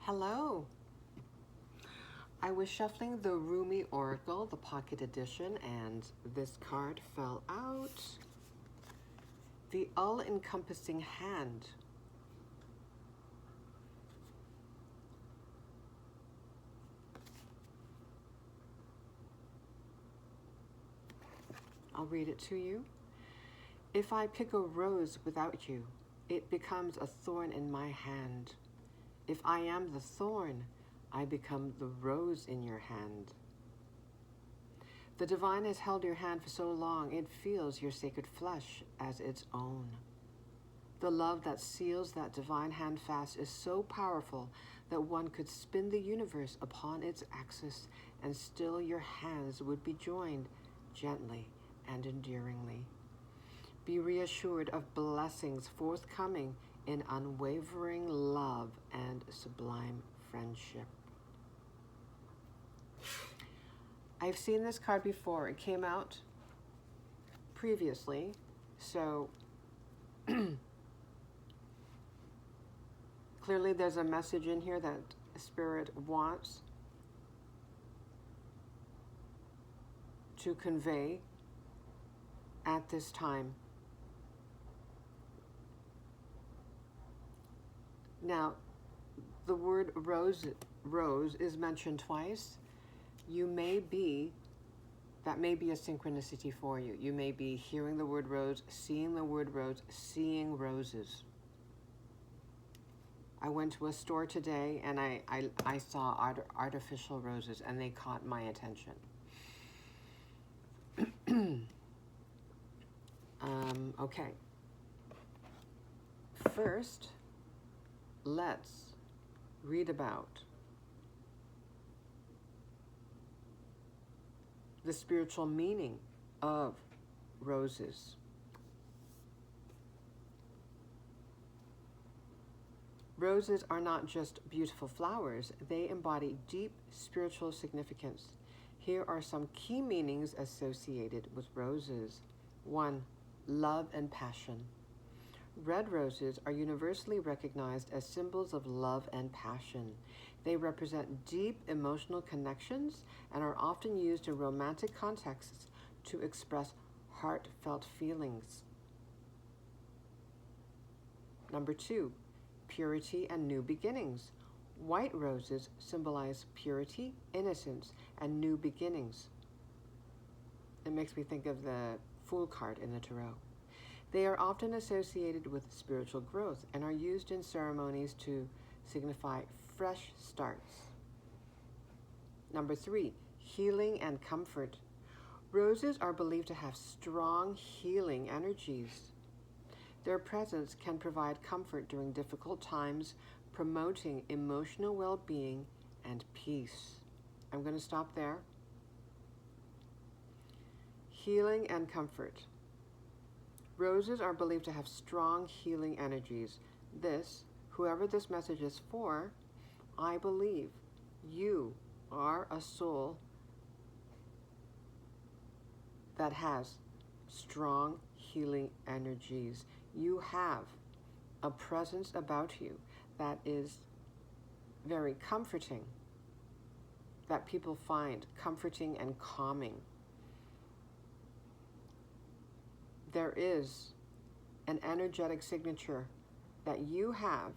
Hello. I was shuffling the Rumi Oracle, the Pocket Edition, and this card fell out. The all-encompassing hand. I'll read it to you. If I pick a rose without you, it becomes a thorn in my hand. If I am the thorn, I become the rose in your hand. The divine has held your hand for so long, it feels your sacred flesh as its own. The love that seals that divine hand fast is so powerful that one could spin the universe upon its axis and still your hands would be joined gently and endearingly. Be reassured of blessings forthcoming in unwavering love and sublime friendship. I've seen this card before. It came out previously, so clearly there's a message in here that Spirit wants to convey at this time. Now, the word rose is mentioned twice. That may be a synchronicity for you. You may be hearing the word rose, seeing the word rose, seeing roses. I went to a store today and I saw artificial roses and they caught my attention. Okay. First, let's read about the spiritual meaning of roses. Roses are not just beautiful flowers, they embody deep spiritual significance. Here are some key meanings associated with roses. 1. Love and passion. Red roses are universally recognized as symbols of love and passion. They represent deep emotional connections and are often used in romantic contexts to express heartfelt feelings. Number 2, purity and new beginnings. White roses symbolize purity, innocence, and new beginnings. It makes me think of the Fool card in the Tarot. They are often associated with spiritual growth and are used in ceremonies to signify fresh starts. Number 3, healing and comfort. Roses are believed to have strong healing energies. Their presence can provide comfort during difficult times, promoting emotional well-being and peace. I'm going to stop there. Healing and comfort. Roses are believed to have strong healing energies. Whoever this message is for, I believe you are a soul that has strong healing energies. You have a presence about you that is very comforting, that people find comforting and calming. There is an energetic signature that you have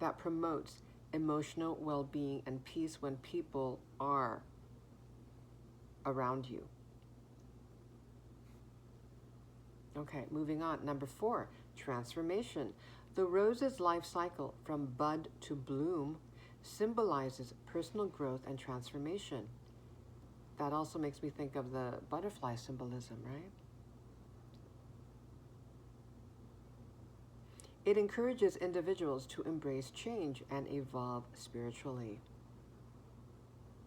that promotes emotional well-being and peace when people are around you. Okay, moving on. Number 4, transformation. The rose's life cycle from bud to bloom symbolizes personal growth and transformation. That also makes me think of the butterfly symbolism, right? It encourages individuals to embrace change and evolve spiritually.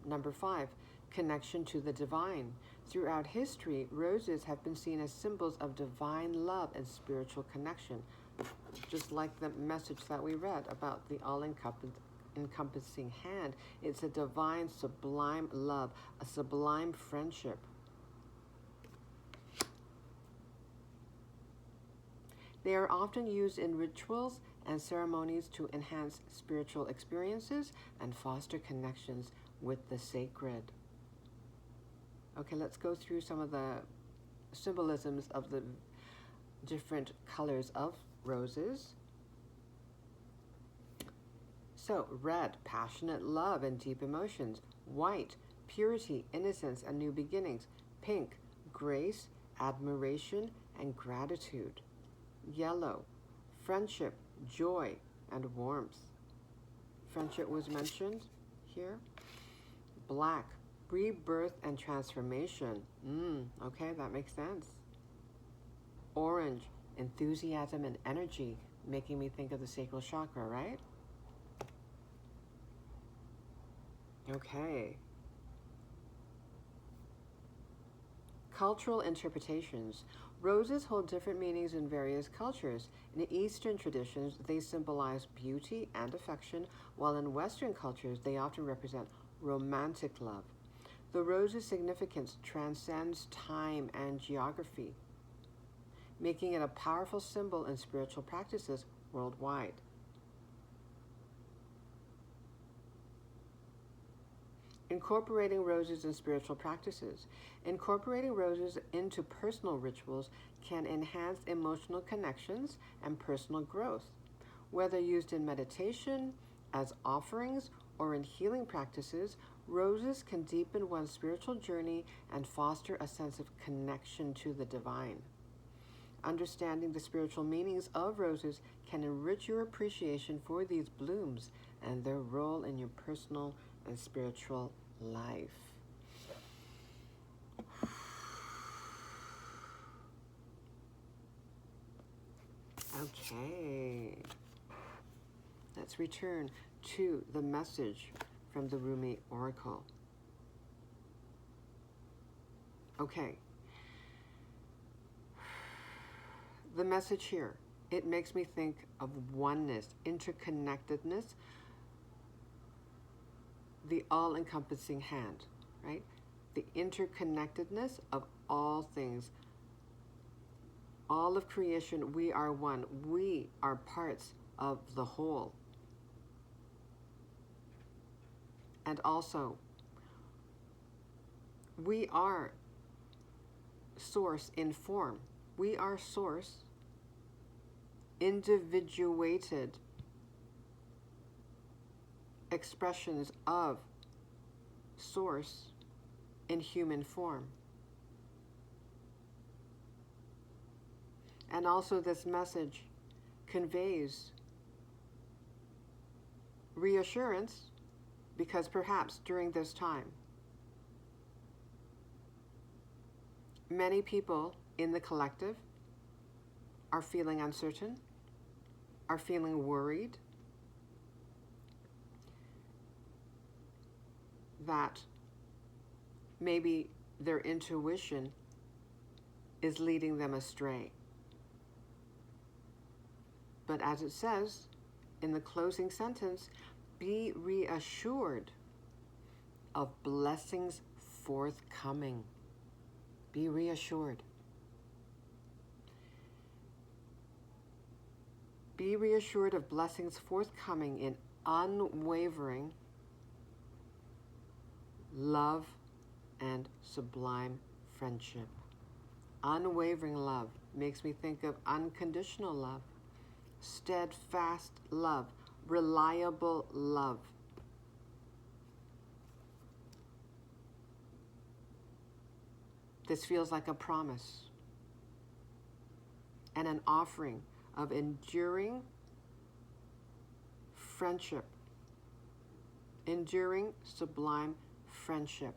Number 5, connection to the divine. Throughout history, roses have been seen as symbols of divine love and spiritual connection, just like the message that we read about the all-encompassing hand. It's a divine, sublime love, a sublime friendship. They are often used in rituals and ceremonies to enhance spiritual experiences and foster connections with the sacred. Okay, let's go through some of the symbolisms of the different colors of roses. So, red, passionate love and deep emotions. White, purity, innocence, and new beginnings. Pink, grace, admiration, and gratitude. Yellow, friendship, joy, and warmth. Friendship was mentioned here. Black, rebirth and transformation. Okay, that makes sense. Orange, enthusiasm and energy, making me think of the sacral chakra, right? Okay. Cultural interpretations. Roses hold different meanings in various cultures. In Eastern traditions, they symbolize beauty and affection, while in Western cultures, they often represent romantic love. The rose's significance transcends time and geography, making it a powerful symbol in spiritual practices worldwide. Incorporating roses in spiritual practices. Incorporating roses into personal rituals can enhance emotional connections and personal growth. Whether used in meditation, as offerings, or in healing practices, roses can deepen one's spiritual journey and foster a sense of connection to the divine. Understanding the spiritual meanings of roses can enrich your appreciation for these blooms and their role in your personal and spiritual life. Okay, let's return to the message from the Rumi Oracle. Okay, the message here, it makes me think of oneness, interconnectedness, the all-encompassing hand, right? The interconnectedness of all things. All of creation, we are one. We are parts of the whole. And also, we are source in form. We are source, individuated expressions of source in human form. And also this message conveys reassurance, because perhaps during this time, many people in the collective are feeling uncertain, are feeling worried that maybe their intuition is leading them astray. But as it says in the closing sentence, be reassured of blessings forthcoming. Be reassured. Be reassured of blessings forthcoming in unwavering love and sublime friendship. Unwavering love makes me think of unconditional love, steadfast love, reliable love. This feels like a promise and an offering of enduring friendship, enduring sublime friendship.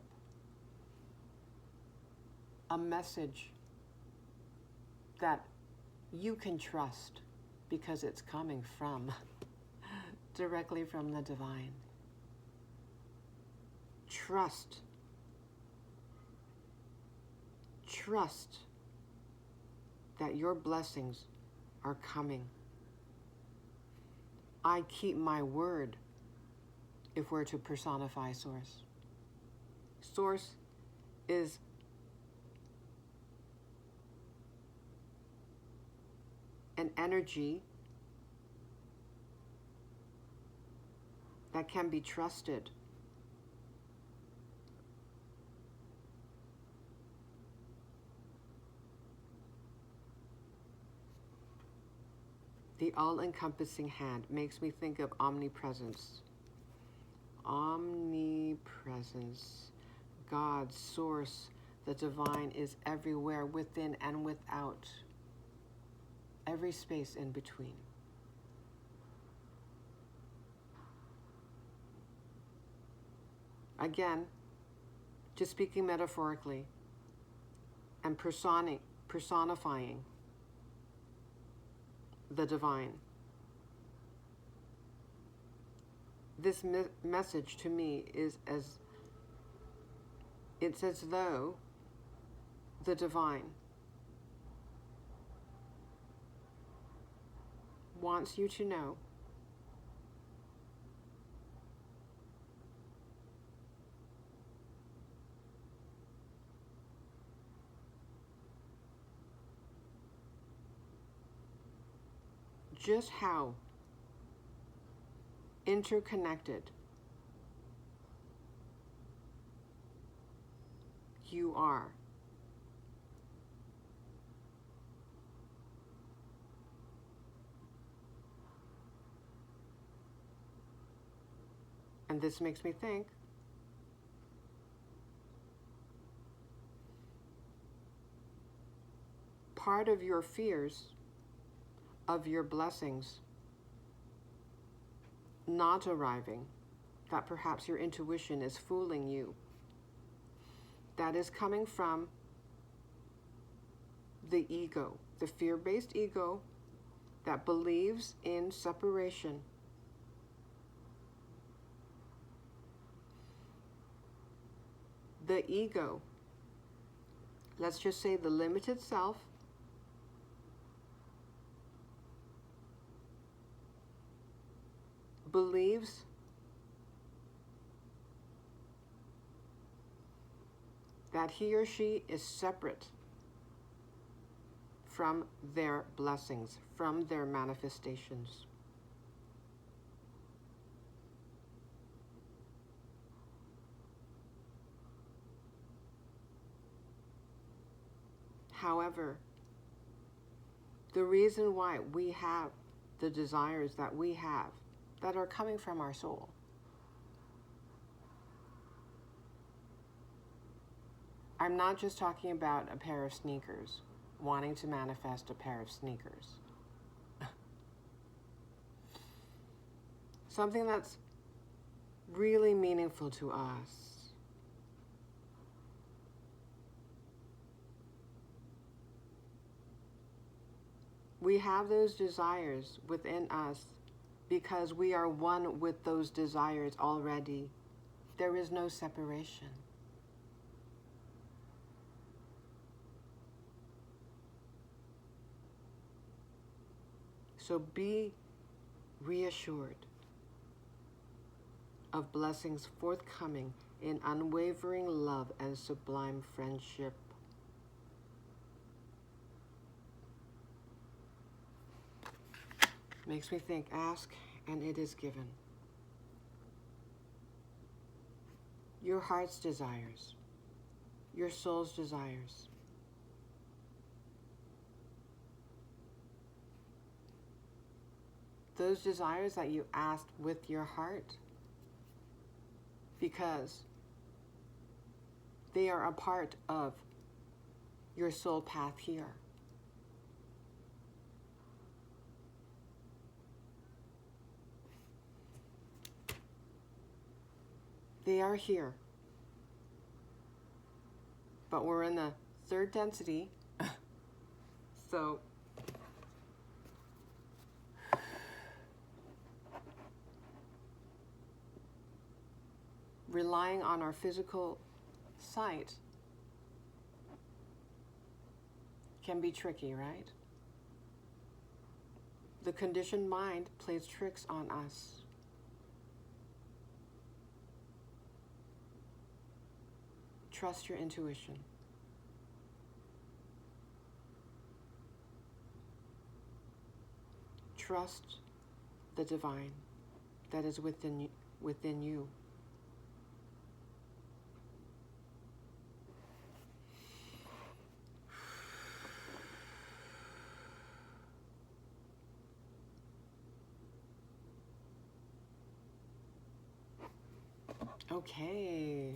A message that you can trust because it's coming from, directly from the divine. Trust. Trust that your blessings are coming. I keep my word if we're to personify Source. Source is an energy that can be trusted. The all-encompassing hand makes me think of omnipresence. Omnipresence. God, source, the divine is everywhere, within and without. Every space in between. Again, just speaking metaphorically and personifying the divine. This message to me is it's as though the divine wants you to know just how interconnected you are. And this makes me think part of your fears of your blessings not arriving, that perhaps your intuition is fooling you, that is coming from the ego, the fear-based ego that believes in separation. The ego, let's just say the limited self, believes that he or she is separate from their blessings, from their manifestations. However, the reason why we have the desires that we have that are coming from our soul I'm not just talking about a pair of sneakers, wanting to manifest a pair of sneakers. Something that's really meaningful to us. We have those desires within us because we are one with those desires already. There is no separation. So be reassured of blessings forthcoming in unwavering love and sublime friendship. Makes me think, ask and it is given. Your heart's desires, your soul's desires. Those desires that you asked with your heart, because they are a part of your soul path here. They are here. But we're in the third density, so relying on our physical sight can be tricky, right? The conditioned mind plays tricks on us. Trust your intuition. Trust the divine that is within within you. Okay.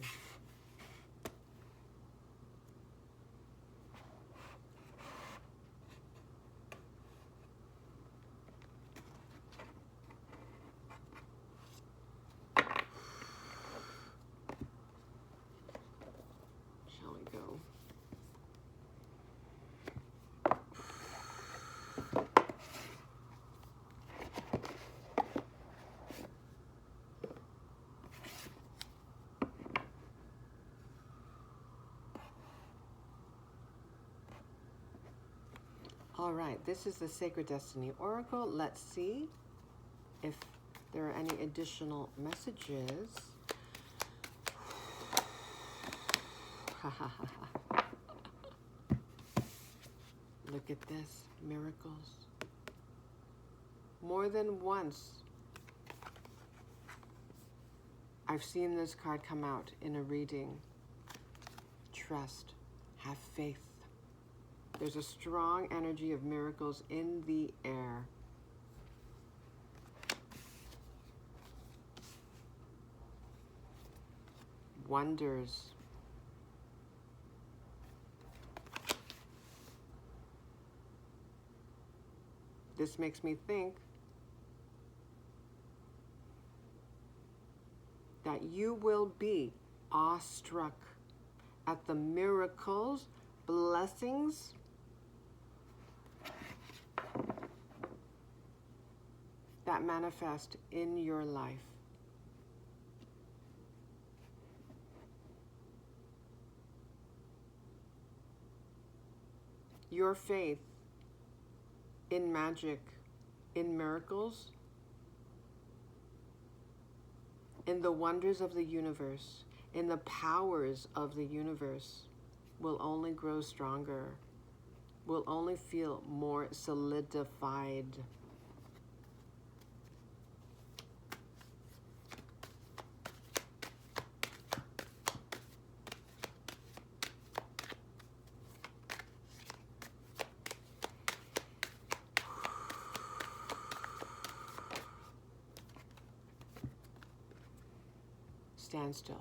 Shall we go? All right, this is the Sacred Destiny Oracle. Let's see if there are any additional messages. Look at this, miracles. More than once, I've seen this card come out in a reading. Trust, have faith. There's a strong energy of miracles in the air. Wonders. This makes me think that you will be awestruck at the miracles, blessings, that manifest in your life. Your faith in magic, in miracles, in the wonders of the universe, in the powers of the universe will only grow stronger, will only feel more solidified. Standstill.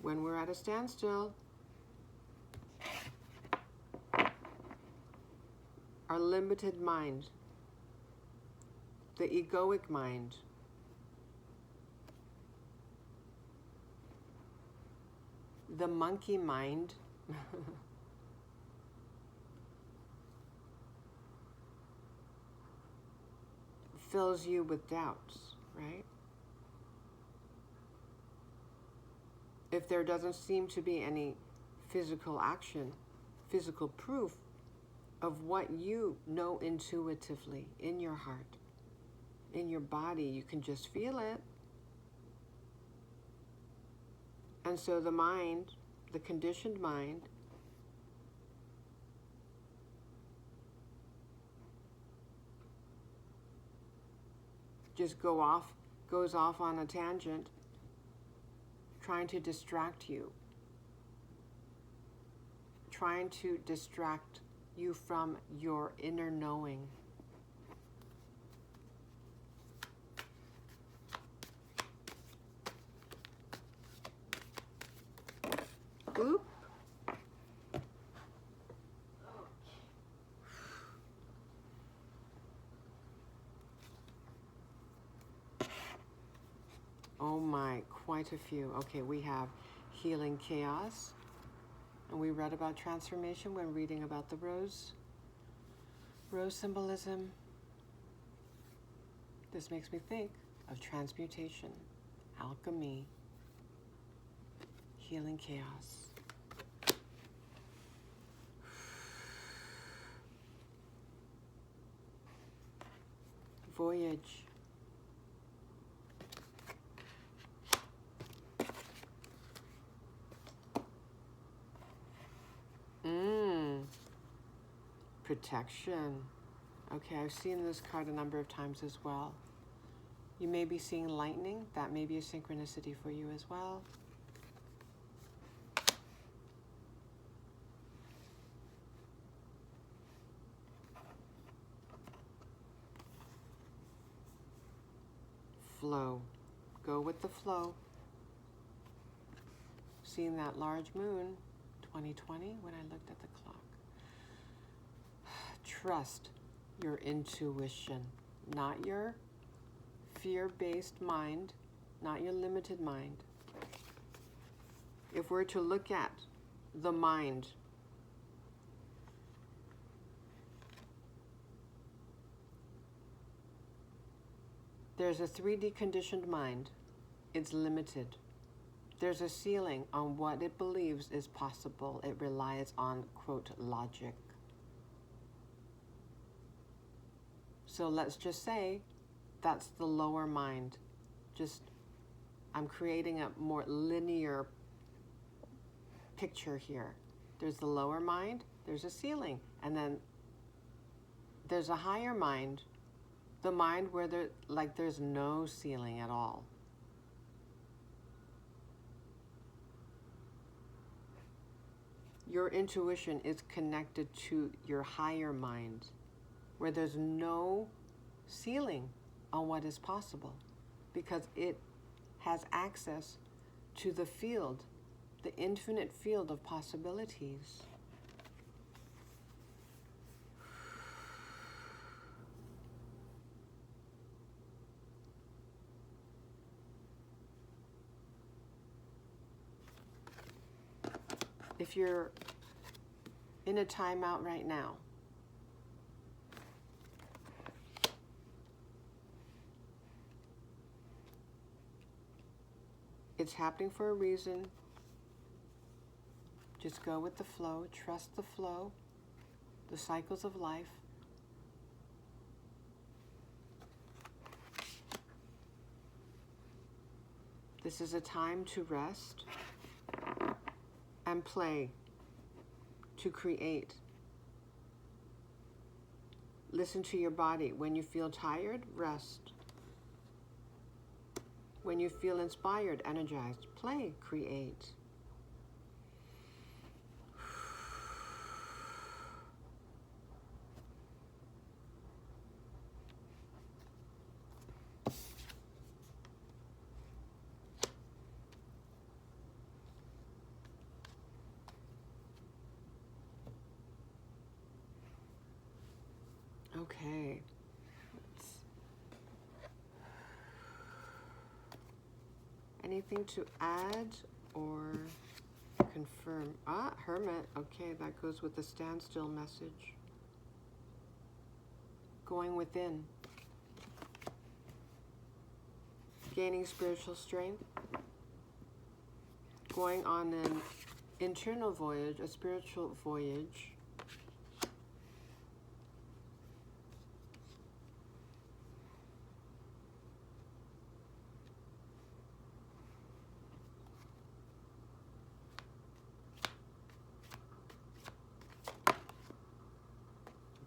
When we're at a standstill, our limited mind, the egoic mind, the monkey mind, fills you with doubts, right? If there doesn't seem to be any physical action, physical proof of what you know intuitively in your heart, in your body, you can just feel it. And so the mind, the conditioned mind, just goes off on a tangent, trying to distract you, trying to distract you from your inner knowing. Oop. Oh my, quite a few. Okay, we have healing chaos. And we read about transformation when reading about the rose symbolism. This makes me think of transmutation, alchemy, healing chaos. Voyage. Protection. Okay, I've seen this card a number of times as well. You may be seeing lightning. That may be a synchronicity for you as well. Flow. Go with the flow. Seeing that large moon, 2020, when I looked at the clock. Trust your intuition, not your fear-based mind, not your limited mind. If we're to look at the mind, there's a 3D conditioned mind. It's limited. There's a ceiling on what it believes is possible. It relies on, quote, logic. So let's just say that's the lower mind. I'm creating a more linear picture here. There's the lower mind, there's a ceiling, and then there's a higher mind, the mind where there's no ceiling at all. Your intuition is connected to your higher mind, where there's no ceiling on what is possible, because it has access to the field, the infinite field of possibilities. If you're in a timeout right now, it's happening for a reason. Just go with the flow, trust the flow, the cycles of life. This is a time to rest and play, to create. Listen to your body. When you feel tired, rest. When you feel inspired, energized, play, create. Okay. Anything to add or confirm? Hermit. Okay, that goes with the standstill message. Going within. Gaining spiritual strength. Going on an internal voyage, a spiritual voyage.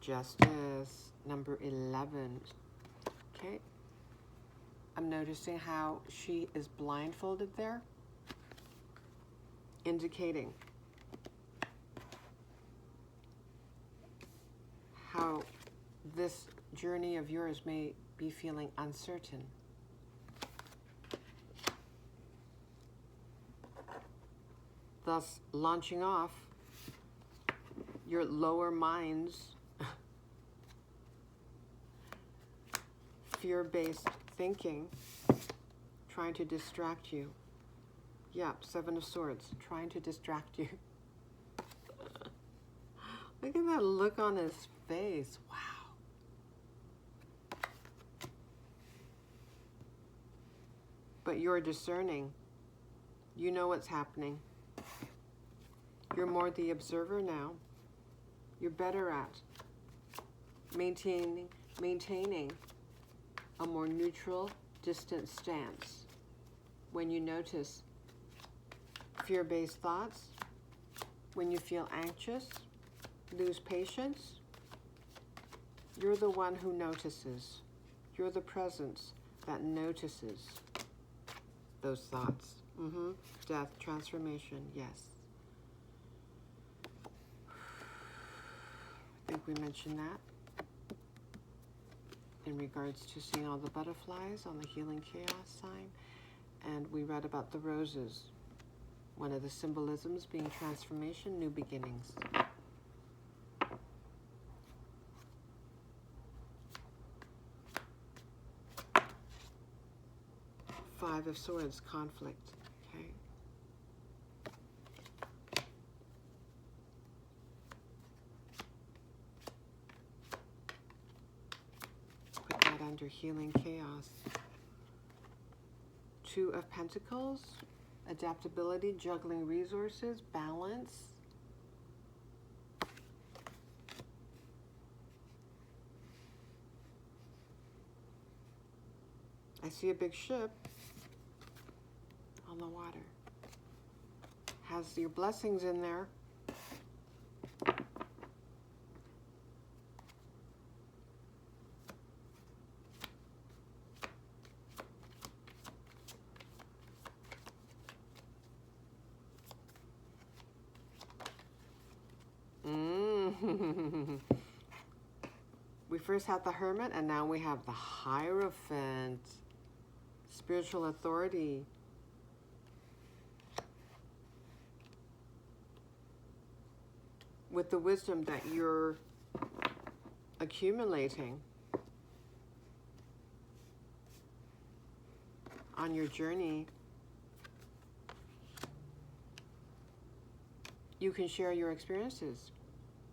Justice, number 11. Okay. I'm noticing how she is blindfolded there, indicating how this journey of yours may be feeling uncertain. Thus, launching off your lower mind's fear-based thinking, trying to distract you. Yeah, 7 of Swords, trying to distract you. Look at that look on his face. Wow. But you're discerning. You know what's happening. You're more the observer now. You're better at maintaining a more neutral, distant stance. When you notice fear-based thoughts, when you feel anxious, lose patience, you're the one who notices. You're the presence that notices those thoughts. Death, transformation, yes. I think we mentioned that in regards to seeing all the butterflies on the healing chaos sign. And we read about the roses. One of the symbolisms being transformation, new beginnings. Five of Swords, conflict. Okay. Put that under healing chaos. Two of Pentacles, adaptability, juggling resources, balance. I see a big ship on the water. Has your blessings in there. We first had the Hermit, and now we have the Hierophant. Spiritual authority. With the wisdom that you're accumulating on your journey, you can share your experiences.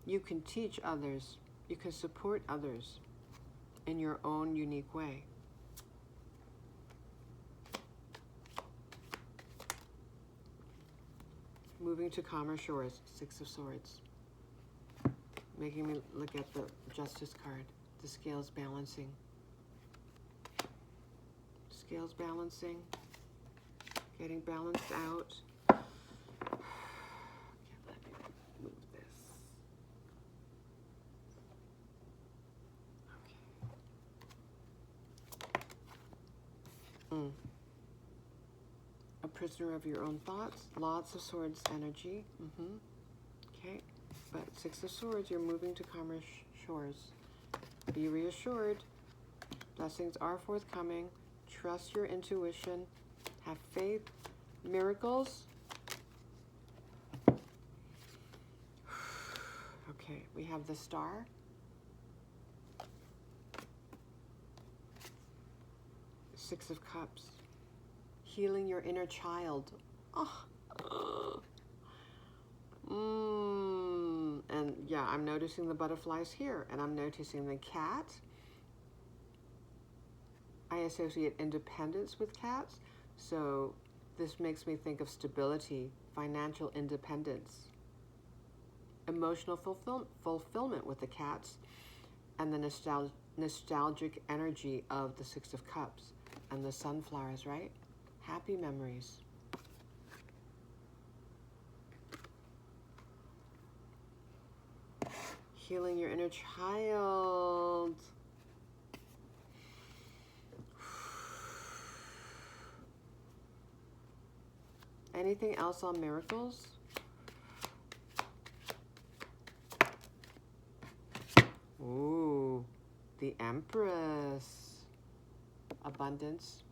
You can teach others. You can support others in your own unique way. Moving to calmer shores, Six of Swords. Making me look at the Justice card. The scales balancing. Scales balancing. Getting balanced out. Okay, let me move this. Okay. A prisoner of your own thoughts. Lots of Swords energy. Okay. But Six of Swords, you're moving to calmer shores. Be reassured. Blessings are forthcoming. Trust your intuition. Have faith. Miracles. Okay, we have the Star. Six of Cups. Healing your inner child. And yeah, I'm noticing the butterflies here, and I'm noticing the cat. I associate independence with cats, so this makes me think of stability, financial independence, emotional fulfillment with the cats, and the nostalgic energy of the Six of Cups and the sunflowers, right? Happy memories. Healing your inner child. Anything else on miracles? Ooh, the Empress. Abundance.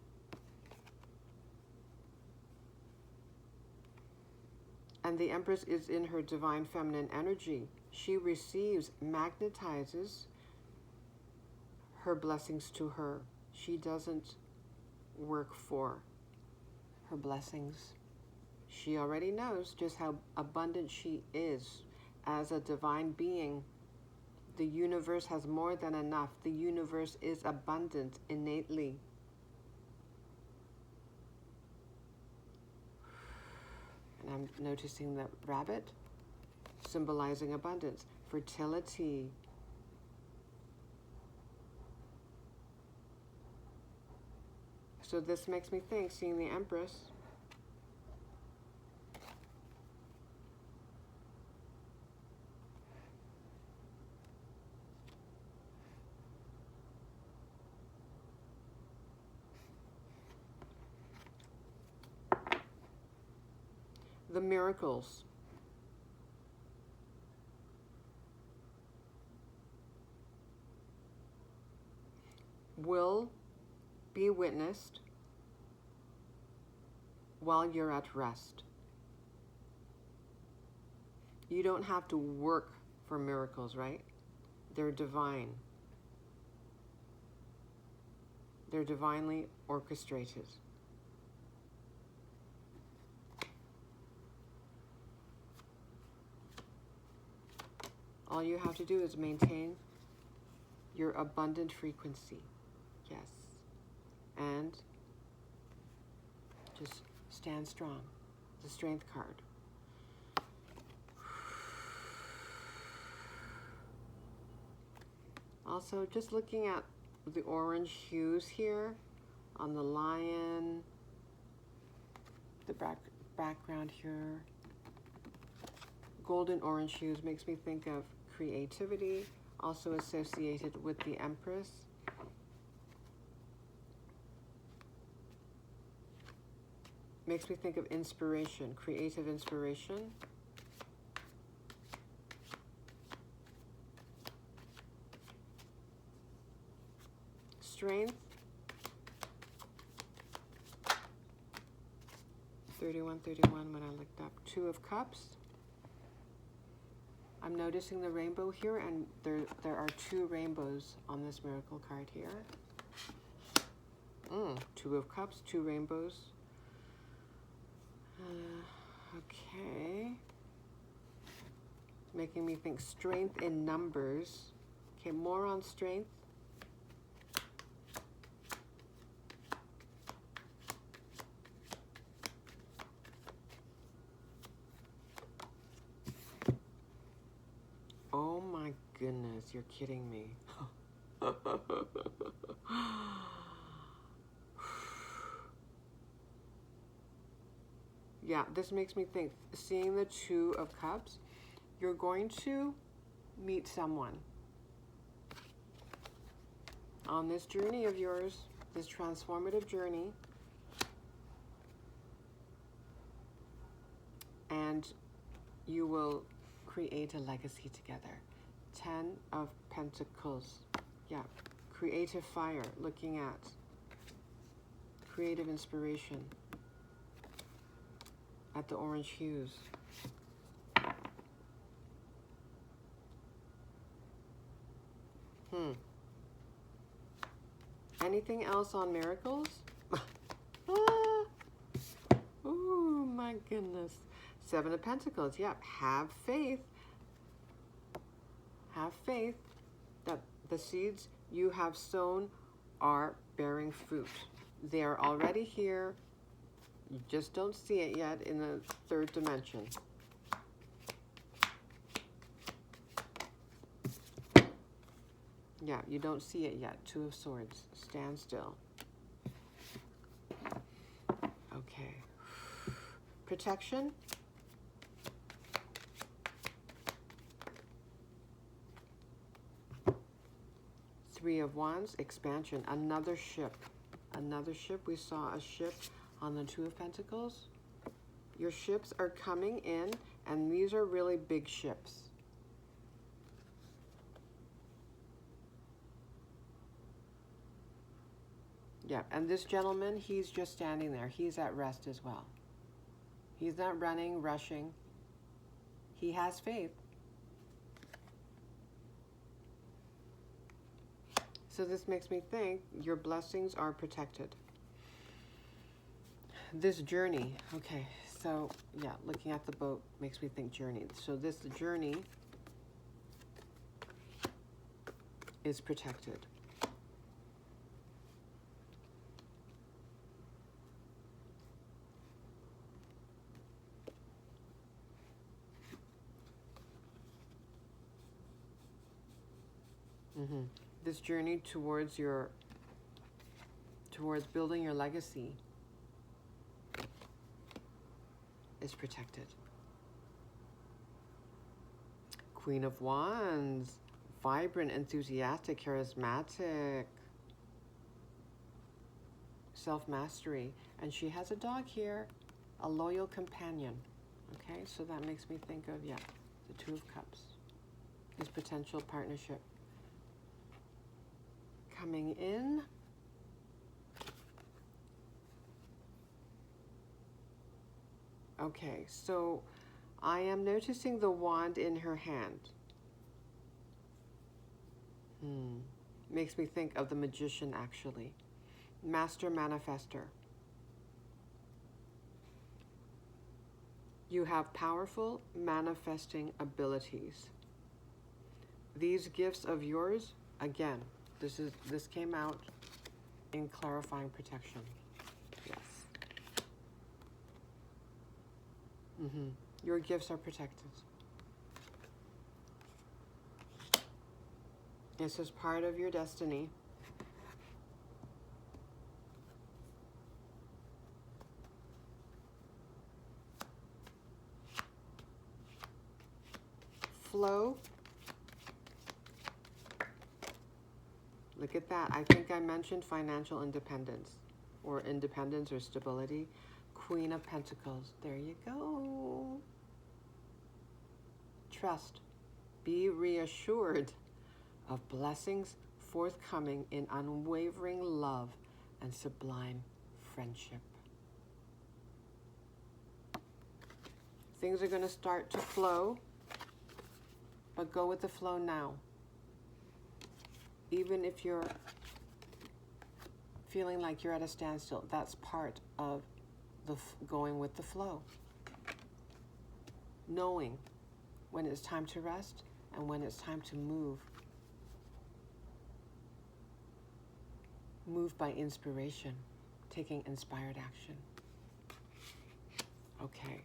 And the Empress is in her divine feminine energy. She receives, magnetizes her blessings to her. She doesn't work for her blessings. She already knows just how abundant she is as a divine being. The universe has more than enough. The universe is abundant innately. And I'm noticing the rabbit, symbolizing abundance, fertility. So this makes me think, seeing the Empress, the miracles will be witnessed while you're at rest. You don't have to work for miracles, right? They're divine. They're divinely orchestrated. All you have to do is maintain your abundant frequency. Yes. And just stand strong. The strength card. Also, just looking at the orange hues here on the lion, the background here. Golden orange hues makes me think of creativity, also associated with the Empress. Makes me think of inspiration, creative inspiration. Strength. 31 when I looked up. 2 of Cups. I'm noticing the rainbow here, and there are 2 rainbows on this miracle card here. 2 of Cups, 2 rainbows. Okay. Making me think strength in numbers. Okay, more on strength. Oh my goodness, you're kidding me. Yeah, this makes me think, seeing the 2 of Cups, you're going to meet someone on this journey of yours, this transformative journey, and you will create a legacy together. 10 of Pentacles. Yeah, creative fire, looking at creative inspiration at the orange hues. Anything else on miracles? Oh my goodness. 7 of Pentacles. Yep. Have faith. Have faith that the seeds you have sown are bearing fruit. They are already here. You just don't see it yet in the 3rd dimension. Yeah, you don't see it yet. 2 of Swords. Stand still. Okay. Protection. 3 of Wands. Expansion. Another ship. Another ship. We saw a ship on the 2 of Pentacles. Your ships are coming in, and these are really big ships. Yeah, and this gentleman, he's just standing there. He's at rest as well. He's not running, rushing. He has faith. So this makes me think your blessings are protected. This journey, okay, so yeah, looking at the boat makes me think journey. So this journey is protected. This journey towards building your legacy is protected. Queen of Wands, vibrant, enthusiastic, charismatic, self-mastery. And she has a dog here, a loyal companion. Okay, so that makes me think of, yeah, the Two of Cups. This potential partnership coming in. Okay, so I am noticing the wand in her hand. Makes me think of the magician, actually. Master manifester. You have powerful manifesting abilities. These gifts of yours, again, this came out in clarifying protection. Yes. Your gifts are protected. This is part of your destiny. Flow. Look at that. I think I mentioned financial independence or stability. Queen of Pentacles. There you go. Trust. Be reassured of blessings forthcoming in unwavering love and sublime friendship. Things are going to start to flow, but go with the flow now. Even if you're feeling like you're at a standstill, that's part of the going with the flow. Knowing when it's time to rest and when it's time to move. Move by inspiration, taking inspired action. Okay,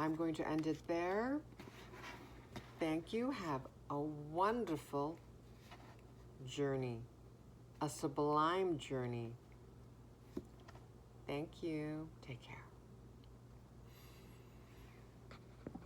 I'm going to end it there. Thank you. Have a wonderful journey, a sublime journey. Thank you. Take care.